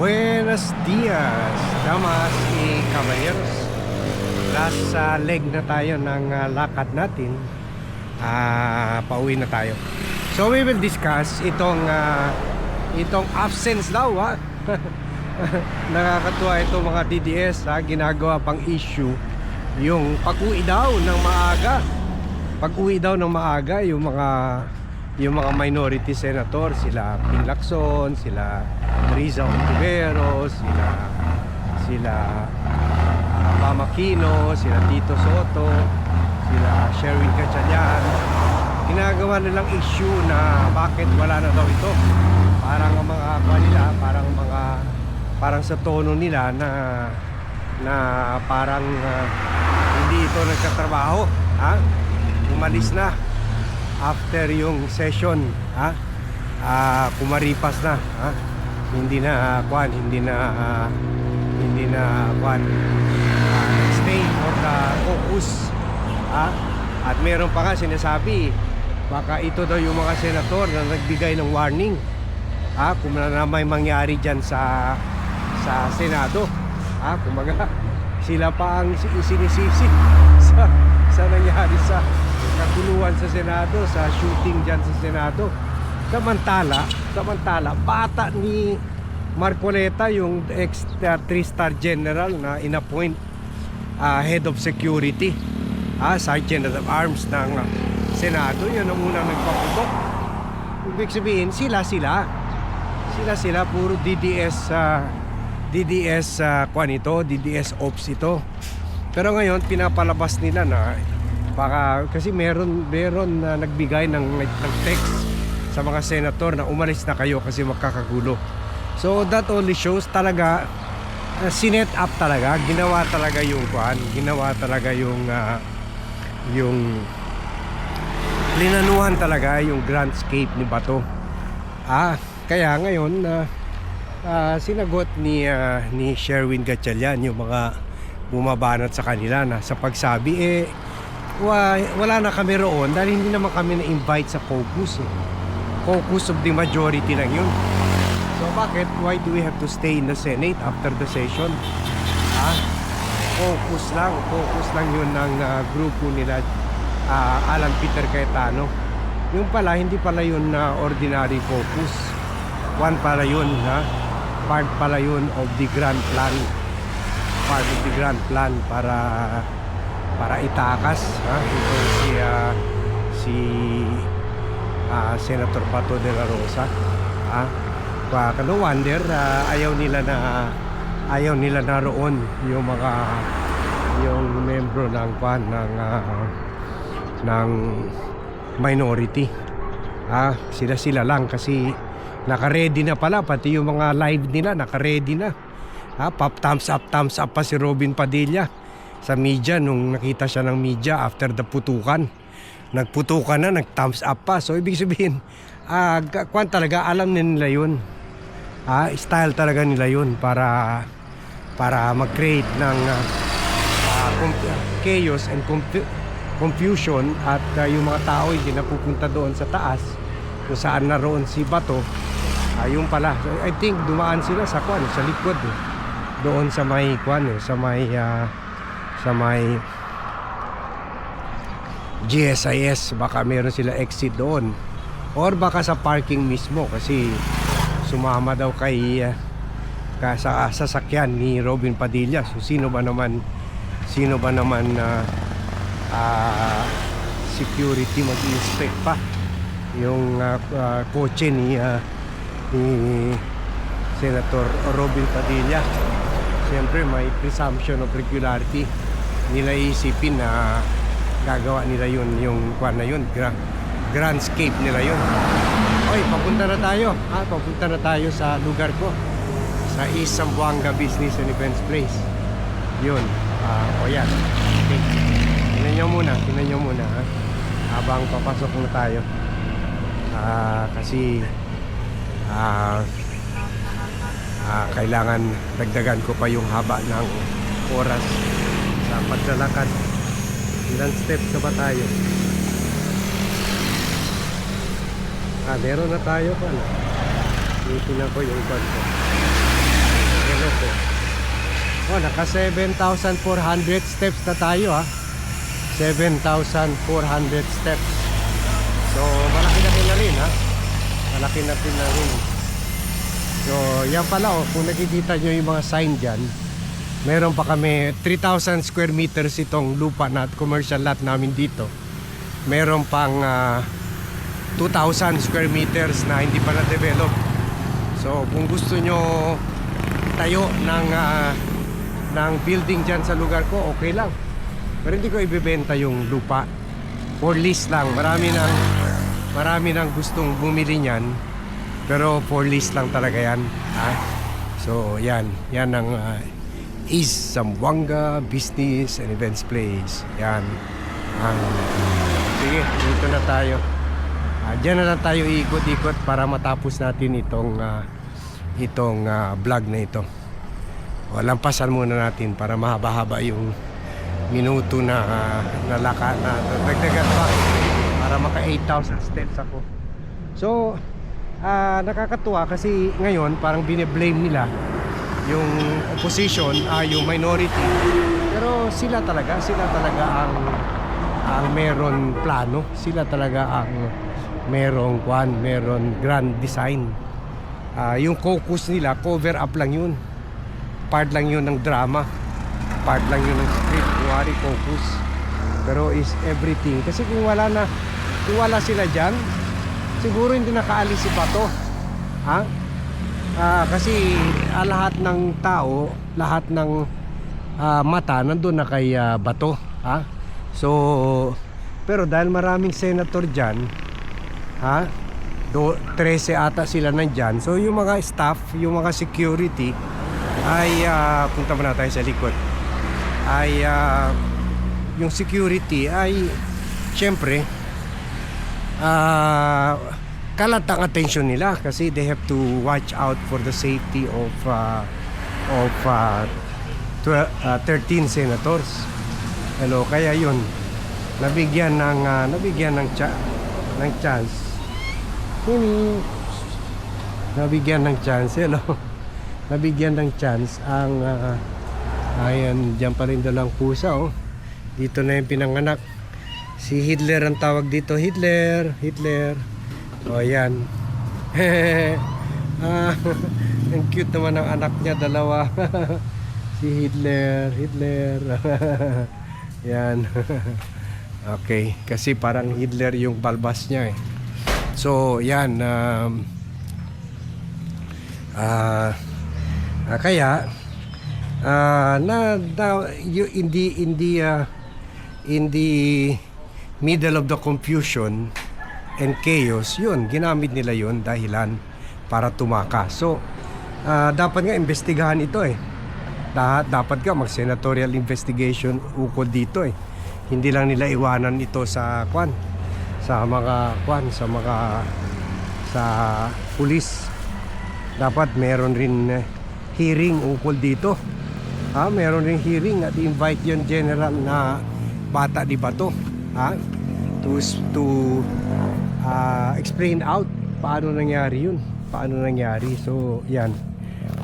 Buenos dias, damas y caballeros. Nasa leg na tayo ng lakad natin. Pauwi na tayo. So we will discuss itong absence daw Nakakatuwa itong mga DDS ginagawa pang issue yung pag-uwi daw ng maaga. Pag-uwi daw ng maaga yung mga minority senator, sila Ping Lacson, sila Riza Ontiveros, sila Mama Aquino, sila Tito Soto, sila Sherwin Gatchalian. Ginagawa nilang issue na bakit wala na daw ito. Parang ang mga kanila, parang sa tono nila na parang hindi ito nagtatrabaho, umalis na after yung session, kumaripas na, hindi na stay for the caucus, at meron pa nga sinasabi baka ito daw yung mga senator na nagbigay ng warning, kung na may mangyari dyan sa Senado, kumaga sila pa ang sinisisi sa nangyari sa kaguluhan sa Senado, sa shooting dyan sa Senado. Samantala bata ni Marcoleta, yung ex 3-star general na inappoint head of security, sergeant of arms ng Senado, yun ang unang nagpaputok. Ibig sabihin sila puro DDS DDS ops ito. Pero ngayon pinapalabas nila na baka kasi meron na nagbigay ng text sa mga senator na umalis na kayo kasi magkakagulo. So that only shows talaga sinet up talaga, ginawa talaga yung linanuhan talaga yung grandscape ni Bato. Kaya ngayon sinagot ni Sherwin Gatchalian yung mga bumabanat sa kanila na sa pagsabi wala na kami roon dahil hindi naman kami na-invite sa caucus. Caucus of the majority lang yun. So bakit? Why do we have to stay in the Senate after the session? Caucus lang yun ng grupo nila Alan Peter Cayetano. Yung pala, hindi pala yun ordinary caucus. One pala yun, part pala yun of the grand plan. Part of the grand plan para itakas si Senator Bato de la Rosa. No wonder ayaw nila na roon yung membro ng minority. Sila lang kasi naka-ready na pala, pati yung mga live nila naka-ready na. Thumbs up pa si Robin Padilla sa media nung nakita siya ng media after the putukan. Nagputukan na, nag-thumbs up pa. So ibig sabihin, talaga alam nila yun. Style talaga nila yun para mag-create ng chaos and confusion, at yung mga tao hindi napupunta doon sa taas kung saan naroon si Bato. Yung pala, I think dumaan sila sa likod, doon sa may GSIS. Baka meron sila exit doon, or baka sa parking mismo kasi sumama daw sa sasakyan ni Robin Padilla. So sino ba naman security mag-inspect pa yung kotse ni Senator Robin Padilla? Siyempre may presumption of regularity. Nila isipin na gagawa nila yun, yung grandscape nila yun. Papunta na tayo sa lugar ko, sa East Zamboanga Business and Events Place. Yun. Yan. Okay. Tingnan nyo muna habang papasok na tayo. Kasi kailangan dagdagan ko pa yung haba ng oras sa paglalakad. Ilang steps na ba tayo? Meron na tayo pa. Tingnan ko yung kwan ko. Hello po. Oh, naka 7,400 steps na tayo ha. 7,400 steps. So, malaki na rin ha. Malaki na rin. So, yan pala oh, kung nakikita nyo yung mga sign dyan, meron pa kami 3,000 square meters itong lupa na commercial lot namin dito. Meron pang 2,000 square meters na hindi pa na-develop. So, kung gusto nyo tayo ng building dyan sa lugar ko, okay lang. Pero hindi ko ibebenta yung lupa. For lease lang. Marami nang gustong bumili niyan. Pero for lease lang talaga yan. Ha? So, yan. Yan ang East Zamboanga Business and Events Place. Yan. Sige, dito na tayo. Diyan na lang tayo ikot-ikot para matapos natin itong vlog na ito. O, lampasan muna natin para mahaba-haba yung minuto na nalaka na dagdagan pa para maka 8,000 steps ako. So, nakakatuwa kasi ngayon parang bine-blame nila yung opposition, yung minority. Pero sila talaga ang meron plano. Sila talaga ang meron grand design. Yung focus nila, cover up lang yun. Part lang yun ng drama. Part lang yun ng script. Kuwari focus. Pero is everything. Kasi kung wala sila dyan, siguro hindi nakaalis si Bato. Ha? Kasi lahat ng tao, lahat ng mata nandun na kay Bato. Ha? So, pero dahil maraming senator dyan, 13 ata sila nandyan. So yung mga staff, yung mga security ay punta muna tayo sa likod. Ay yung security ay syempre kalat ang attention nila kasi they have to watch out for the safety of 13 senators. Hello, kaya yun nabigyan ng chance. Nabigyan ng chance. Hello. Nabigyan ng chance ang ayan, diyan pa rin dalang pusa oh. Dito na yung pinanganak. Si Hitler ang tawag dito. Hitler. O yan. Ang cute naman ng anak niya, dalawa. Si Hitler. Yan. Okay, kasi parang Hitler yung balbas niya eh. So yan kaya in the middle of the confusion and chaos, yun ginamit nila yun dahilan para tumakas. So dapat nga investigahan ito eh. Dapat nga mag senatorial investigation ukol dito eh. Hindi lang nila iwanan ito sa pulis. Dapat meron rin hearing ukol dito. Meron rin hearing at invite yung general na bata di Bato to explain out paano nangyari yun. So yan,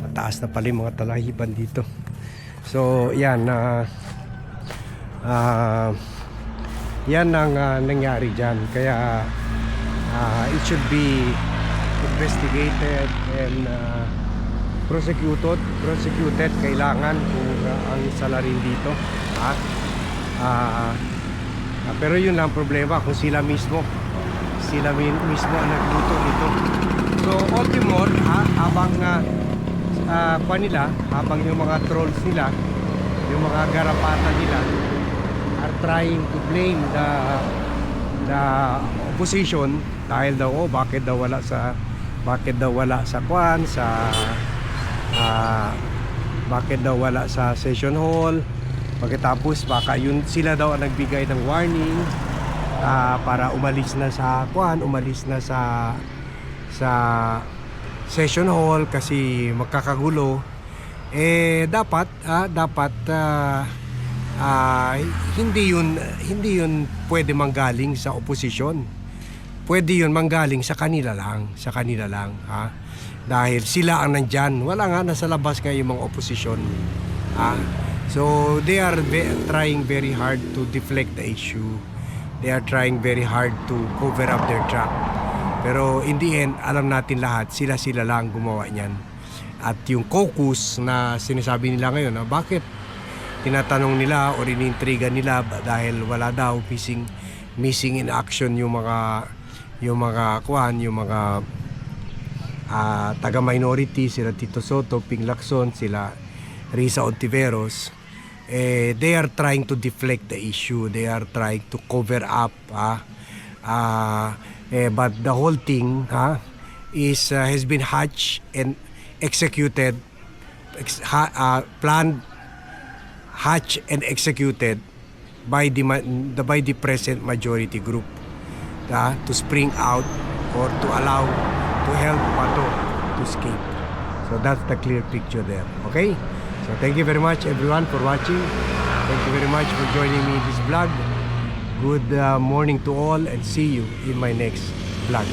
mataas na pala yung mga talahiban dito. So yan yan ang nangyari dyan. Kaya it should be investigated and prosecuted kailangan kung ang salarin dito. Pero yun lang problema kung sila mismo ang nagluto nito. So all the more habang habang yung mga trolls nila, yung mga garapata nila are trying to blame the opposition dahil daw bakit daw wala sa bakit daw wala sa session hall, pagkatapos baka yun sila daw ang nagbigay ng warning para umalis na sa session hall kasi magkakagulo. Dapat hindi yun pwede manggaling sa opposition. pwede yun manggaling sa kanila lang, ha? Dahil sila ang nandyan, wala nga, nasa labas nga yung mga oposisyon, ha? So they are trying very hard to deflect the issue. They are trying very hard to cover up their track. Pero in the end, alam natin lahat, sila lang gumawa niyan. At yung caucus na sinasabi nila ngayon, bakit tinatanong nila o iniintriga nila dahil wala daw missing in action yung mga taga-minority, sila Tito Soto, Ping Lacson, sila Risa Ontiveros. They are trying to deflect the issue. They are trying to cover up, but the whole thing has been hatched and executed, planned, hatched and executed by the present majority group to spring out or to help Bato to escape. So that's the clear picture there. Okay? So thank you very much everyone for watching. Thank you very much for joining me in this vlog. Good morning to all and see you in my next vlog.